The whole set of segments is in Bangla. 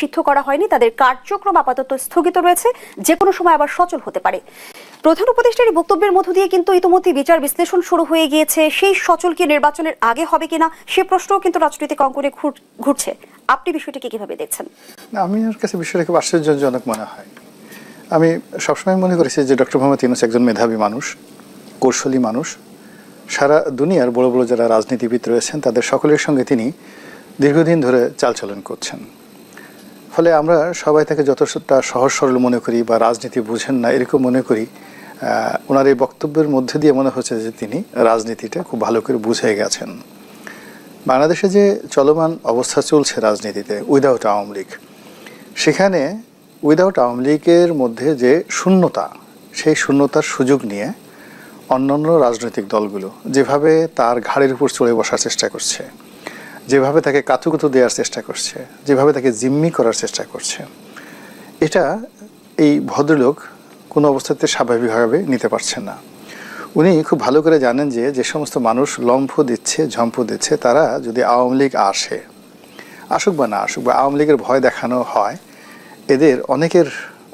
সিদ্ধ করা হয়নি, তাদের কার্যক্রম আপাতত স্থগিত রয়েছে, যে কোনো সময় আবার সচল হতে পারে। প্রধান উপদেষ্টার এই বক্তব্যের মধ্য দিয়ে কিন্তু ইতিমধ্যে বিচার বিশ্লেষণ শুরু হয়ে গিয়েছে। সেই সচল কি নির্বাচনের আগে হবে কিনা সে প্রশ্নও কিন্তু রাজনৈতিক অঙ্গনে ঘুরছে। আপনি বিষয়টিকে কিভাবে দেখছেন? আমি আমার কাছে বিষয়টা খুব আশ্চর্যজনক মনে হয়। আমি সবসময় মনে করেছি যে ডক্টর মোহাম্মদ ইউনূস একজন মেধাবী মানুষ, কৌশলী মানুষ। সারা দুনিয়ার বড় বড় যারা রাজনীতিবিদ রয়েছেন তাদের সকলের সঙ্গে তিনি দীর্ঘদিন ধরে চালচলন করছেন। ফলে আমরা সবাই তাকে যতটা সহজ সরল মনে করি বা রাজনীতি বুঝেন না এরকম মনে করি। ওনার এই বক্তব্যের মধ্যে দিয়ে মনে হচ্ছে যে তিনি রাজনীতিটা খুব ভালো করে বুঝে গেছেন। বাংলাদেশে যে চলমান অবস্থা চলছে রাজনীতিতে উইদাউট আওয়ামী লীগ, সেখানে উইদাউট আওয়ামী লীগের মধ্যে যে শূন্যতা, সেই শূন্যতার সুযোগ নিয়ে অন্যান্য রাজনৈতিক দলগুলো যেভাবে তার ঘাড়ের উপর চড়ে বসার চেষ্টা করছে, যেভাবে তাকে কাতুকুতু দেওয়ার চেষ্টা করছে, যেভাবে তাকে জিম্মি করার চেষ্টা করছে, এটা এই ভদ্রলোক কোনো অবস্থাতে স্বাভাবিকভাবে নিতে পারছেন না। উনি খুব ভালো করে জানেন যে যে সমস্ত মানুষ লম্ফ দিচ্ছে, ঝম্প দিচ্ছে, তারা যদি আওয়ামী লীগ আসুক বা না আসুক, বা আওয়ামী লীগের ভয় দেখানো হয়, এদের অনেকের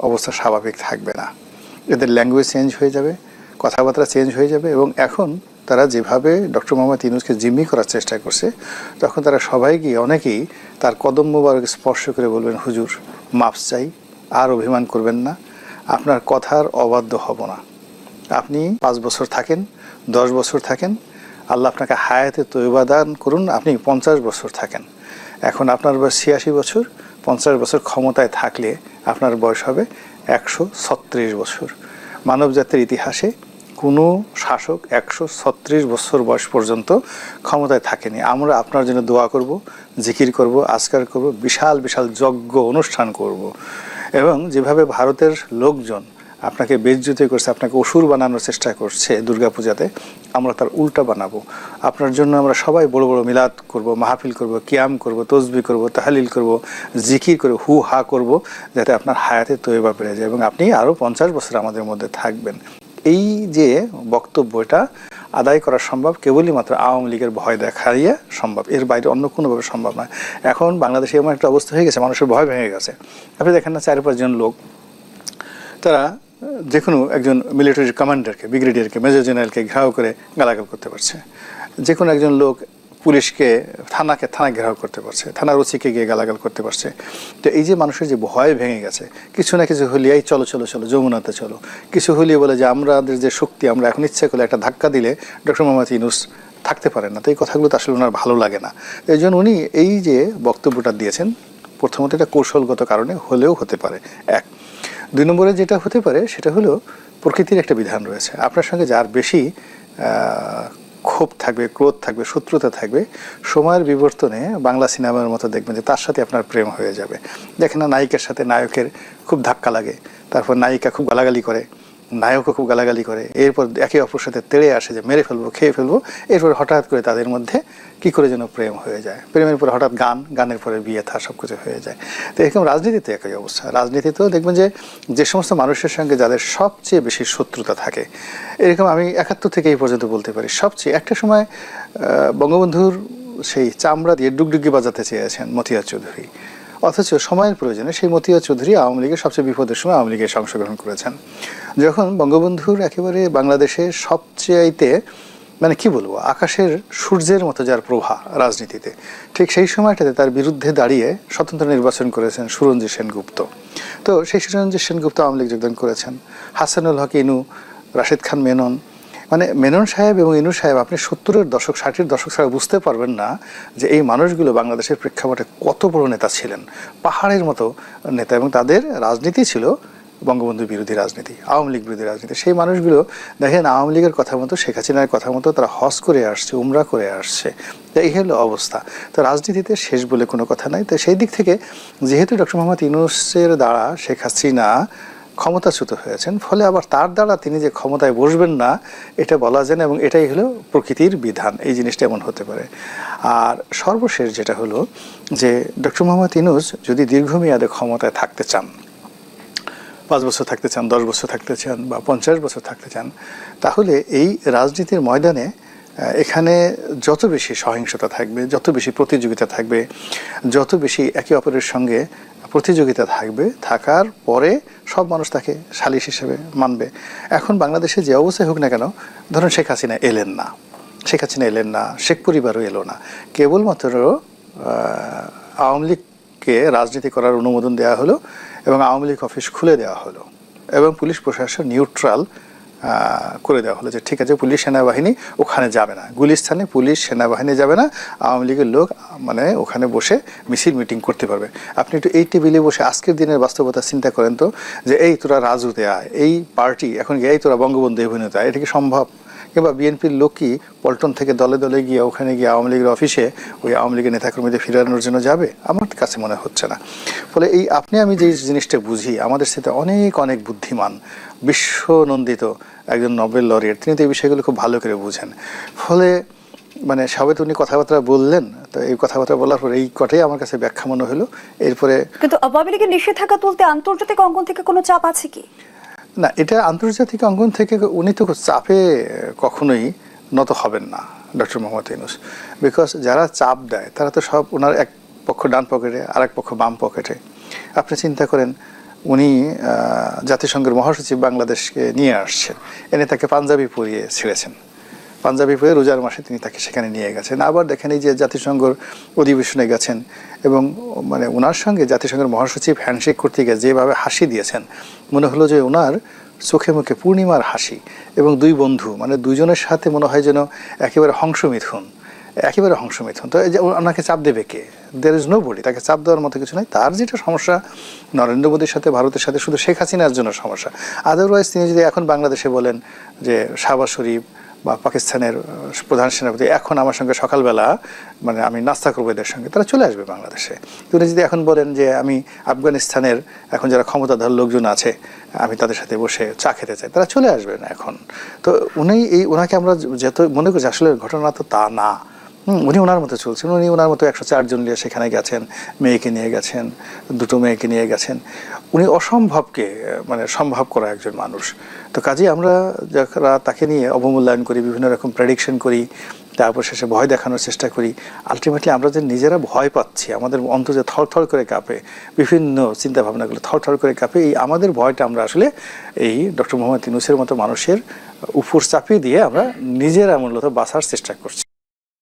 অবস্থা স্বাভাবিক থাকবে না। এদের ল্যাঙ্গুয়েজ চেঞ্জ হয়ে যাবে, কথাবার্তা চেঞ্জ হয়ে যাবে। এবং এখন তারা যেভাবে ডক্টর মোহাম্মদ ইউনূসকে জিম্মি করার চেষ্টা করছে, তখন তারা সবাই গিয়ে অনেকেই তার কদম মোবারক স্পর্শ করে বলবেন, হুজুর মাফ চাই, আর অভিমান করবেন না, আপনার কথার অবাধ্য হব না। আপনি 5 বছর থাকেন, 10 বছর থাকেন, আল্লাহ আপনাকে হায়াতে তয়বা দান করুন, আপনি 50 বছর থাকেন। এখন আপনার বয়স 86 বছর, 50 বছর ক্ষমতায় থাকলে আপনার বয়স হবে 136 বছর। মানব জাতির ইতিহাসে কোনো শাসক 136 বছর বয়স পর্যন্ত ক্ষমতায় থাকেনি। আমরা আপনার জন্য দোয়া করব, জিকির করব, আজকার করব, বিশাল বিশাল যজ্ঞ অনুষ্ঠান করব। এবং যেভাবে ভারতের লোকজন আপনাকে বেইজ্জতি করছে, আপনাকে অসুর বানানোর চেষ্টা করছে দুর্গাপূজাতে, আমরা তার উল্টা বানাবো। আপনার জন্য আমরা সবাই বড় বড় মিলাদ করব, মাহফিল করব, কিয়াম করব, তসবিহ করব, তাহলিল করব, জিকির করব, হু হা করব, যাতে আপনার হায়াতে তয়বা বেড়ে যায় এবং আপনি আরও 50 বছর আমাদের মধ্যে থাকবেন। এই যে বক্তব্যটা আদায় করা সম্ভব কেবলই মাত্র আওয়ামী লীগের ভয় দেখাইয়া সম্ভব, এর বাইরে অন্য কোনোভাবে সম্ভব নয়। এখন বাংলাদেশে এমন একটা অবস্থা হয়ে গেছে, মানুষের ভয় ভেঙে গেছে। আপনি দেখেন না 4-5 জন লোক, তারা যে কোনো একজন মিলিটারি কমান্ডারকে, ব্রিগেডিয়ারকে, মেজর জেনারেলকে ঘেরাও করে গালাগাল করতে পারছে। যে কোনো একজন লোক পুলিশকে, থানায় ঘেরাও করতে পারছে, থানার ওসিকে গিয়ে গালাগাল করতে পারছে। তো এই যে মানুষের যে ভয় ভেঙে গেছে, কিছু না কিছু হলে এই চলো চলো চলো যমুনাতে চলো, কিছু হলিয়ে বলে যে আমাদের যে শক্তি, আমরা এখন ইচ্ছে করলে একটা ধাক্কা দিলে ডক্টর মোহাম্মদ ইউনূস থাকতে পারেন না। তো এই কথাগুলো তো আসলে ওনার ভালো লাগে না। এই জন্য উনি এই যে বক্তব্যটা দিয়েছেন, প্রথমত এটা কৌশলগত কারণে হলেও হতে পারে। 1 2 নম্বরে যেটা হতে পারে সেটা হলো প্রকৃতির একটা বিধান রয়েছে। আপনার সঙ্গে যার বেশি ক্ষোভ থাকবে, ক্রোধ থাকবে, শত্রুতা থাকবে, সময়ের বিবর্তনে বাংলা সিনেমার মতো দেখবেন যে তার সাথে আপনার প্রেম হয়ে যাবে। দেখেন না, নায়িকার সাথে নায়কের খুব ধাক্কা লাগে, তারপর নায়িকা খুব গালাগালি করে, নায়কও খুব গালাগালি করে, এরপর একে অপর সাথে তেড়ে আসে যে মেরে ফেলবো, খেয়ে ফেলবো, এরপর হঠাৎ করে তাদের মধ্যে কী করে যেন প্রেম হয়ে যায়, প্রেমের পরে হঠাৎ গানের পরে বিয়ে থা, সব কিছু হয়ে যায়। তো এরকম রাজনীতিতে একই অবস্থা। রাজনীতিতেও দেখবেন যে যে সমস্ত মানুষের সঙ্গে যাদের সবচেয়ে বেশি শত্রুতা থাকে, এরকম আমি 71 থেকে এই পর্যন্ত বলতে পারি, সবচেয়ে একটা সময় বঙ্গবন্ধুর সেই চামড়া দিয়ে ডুগডুগি বাজাতে চেয়েছেন মতিয়ার চৌধুরী, অথচ সময়ের প্রয়োজনে সেই মতিয়ার চৌধুরী আওয়ামী লীগের সবচেয়ে বিপদের সময় আওয়ামী লীগের অংশগ্রহণ করেছেন। যখন বঙ্গবন্ধুর একেবারে বাংলাদেশে সবচেয়ে মানে কি বলবো, আকাশের সূর্যের মতো যার প্রভা রাজনীতিতে, ঠিক সেই সময়টাতে তার বিরুদ্ধে দাঁড়িয়ে স্বতন্ত্র নির্বাচন করেছেন সুরঞ্জিত সেনগুপ্ত। তো সেই সুরঞ্জিত সেনগুপ্ত আওয়ামী লীগ যোগদান করেছেন। হাসানুল হক ইনু, রাশেদ খান মেনন, মানে মেনন সাহেব এবং ইনু সাহেব, আপনি 70-এর দশক 60-এর দশক ছাড়া বুঝতে পারবেন না যে এই মানুষগুলো বাংলাদেশের প্রেক্ষাপটে কত বড় নেতা ছিলেন, পাহাড়ের মতো নেতা। এবং তাদের রাজনীতি ছিল বঙ্গবন্ধু বিরোধী রাজনীতি, আওয়ামী লীগ বিরোধী রাজনীতি। সেই মানুষগুলো দেখেন আওয়ামী লীগের কথা মতো, শেখ হাসিনার কথা মতো তারা হজ করে আসছে, উমরা করে আসছে। এই হলো অবস্থা। তো রাজনীতিতে শেষ বলে কোনো কথা নাই। তো সেই দিক থেকে যেহেতু ডক্টর মোহাম্মদ ইউনূসের দ্বারা শেখ হাসিনা ক্ষমতাচ্যুত হয়েছেন, ফলে আবার তার দ্বারা তিনি যে ক্ষমতায় বসবেন না এটা বলা যায় না, এবং এটাই হলো প্রকৃতির বিধান। এই জিনিসটা এমন হতে পারে। আর সর্বশেষ যেটা হলো যে ডক্টর মোহাম্মদ ইউনূস যদি দীর্ঘমেয়াদে ক্ষমতায় থাকতে চান, 5 বছর থাকতে চান, 10 বছর থাকতে চান, বা 50 বছর থাকতে চান, তাহলে এই রাজনীতির ময়দানে এখানে যত বেশি সহিংসতা থাকবে, যত বেশি প্রতিযোগিতা থাকবে, যত বেশি একে অপরের সঙ্গে প্রতিযোগিতা থাকবে, থাকার পরে সব মানুষ তাকে সালিশ হিসেবে মানবে। এখন বাংলাদেশে যে অবস্থায় হোক না কেন, ধরুন শেখ হাসিনা এলেন না, শেখ পরিবারও এলো না, কেবলমাত্র আওয়ামী লীগকে রাজনীতি করার অনুমোদন দেওয়া হলো এবং আওয়ামী লীগ অফিস খুলে দেওয়া হলো এবং পুলিশ প্রশাসন নিউট্রাল করে দেওয়া হলো যে ঠিক আছে, পুলিশ সেনাবাহিনী ওখানে যাবে না, গুলিস্তানে পুলিশ সেনাবাহিনী যাবে না, আওয়ামী লীগের লোক মানে ওখানে বসে মিছিল মিটিং করতে পারবে। আপনি একটু এই টেবিলে বসে আজকের দিনের বাস্তবতা চিন্তা করেন তো, যে এই তোরা রাজুতে আয়, এই পার্টি এখন এই তোরা বঙ্গবন্ধু অভিনেতা, এটা কি সম্ভব? কিংবা বিএনপির লোকই পল্টন থেকে দলে দলে গিয়ে ওখানে গিয়ে আওয়ামী লীগের অফিসে ওই আওয়ামী লীগের নেতাকর্মীদের ফিরানোর জন্য যাবে? আমার কাছে মনে হচ্ছে না। ফলে এই আমি যে জিনিসটা বুঝি, আমাদের সাথে অনেক অনেক বুদ্ধিমান বিশ্বনন্দিত একজন নোবেল লরিয়েট, তিনি তো এই বিষয়গুলো খুব ভালো করে বুঝেন। ফলে মানে সবাই তো উনি কথাবার্তা বললেন, তো এই কথাবার্তা বলার পর এই কথাই আমার কাছে ব্যাখ্যা মনে হলো। এরপরে কিন্তু আওয়ামী লীগের নিষেধাজ্ঞা তুলতে আন্তর্জাতিক অঙ্গন থেকে কোনো চাপ আছে কি? না, এটা আন্তর্জাতিক অঙ্গন থেকে উনি তো চাপে কখনোই নত হবেন না ডক্টর মোহাম্মদ ইউনূস। বিকজ যারা চাপ দেয় তারা তো সব ওনার এক পক্ষ ডান পকেটে আর এক পক্ষ বাম পকেটে। আপনি চিন্তা করেন, উনি জাতিসংঘের মহাসচিব বাংলাদেশকে নিয়ে আসছেন, এনে তাকে পাঞ্জাবি পরিয়ে ছেড়েছেন, পাঞ্জাবি পরে রোজার মাসে তিনি তাকে সেখানে নিয়ে গেছেন। আবার দেখেন এই যে জাতিসংঘের অধিবেশনে গেছেন এবং মানে ওনার সঙ্গে জাতিসংঘের মহাসচিব হ্যান্ডশেক করতে গিয়ে যেভাবে হাসি দিয়েছেন, মনে হলো যে ওনার চোখে মুখে পূর্ণিমার হাসি। এবং দুই বন্ধু মানে দুইজনের সাথে মনে হয় যেন একেবারে হংসমিথুন। তো এই যে ওনাকে চাপ দেবে কে? দেয়ার ইজ নো বডি, তাকে চাপ দেওয়ার মতো কিছু নাই। তার যেটা সমস্যা নরেন্দ্র মোদীর সাথে, ভারতের সাথে, শুধু শেখ হাসিনার জন্য সমস্যা। আদারওয়াইজ তিনি যদি এখন বাংলাদেশে বলেন যে শাহবাজ শরীফ বা পাকিস্তানের প্রধান সেনাপতি এখন আমার সঙ্গে সকালবেলা মানে আমি নাস্তা করবো এদের সঙ্গে, তারা চলে আসবে বাংলাদেশে। তিনি যদি এখন বলেন যে আমি আফগানিস্তানের এখন যারা ক্ষমতাধর লোকজন আছে আমি তাদের সাথে বসে চা খেতে চাই, তারা চলে আসবে না এখন। তো ওনাকে আমরা যত মনে করছি, আসলে ঘটনা তো তা না। উনি ওনার মতো চলছেন, উনি ওনার মতো 104 জন নিয়ে সেখানে গেছেন, মেয়েকে নিয়ে গেছেন, দুটো মেয়েকে নিয়ে গেছেন। উনি অসম্ভবকে মানে সম্ভব করা একজন মানুষ। তো কাজেই আমরা যারা তাকে নিয়ে অবমূল্যায়ন করি, বিভিন্ন রকম প্রেডিকশন করি, তারপর শেষে ভয় দেখানোর চেষ্টা করি, আলটিমেটলি আমরা যে নিজেরা ভয় পাচ্ছি, আমাদের অন্তর যে থরথর করে কাঁপে, বিভিন্ন চিন্তা ভাবনাগুলো থরথর করে কাঁপে, এই আমাদের ভয়টা আমরা আসলে এই ডক্টর মোহাম্মদ ইউনূসের মতো মানুষের উপর চাপিয়ে দিয়ে আমরা নিজেরা মূলত বাঁচার চেষ্টা করছি।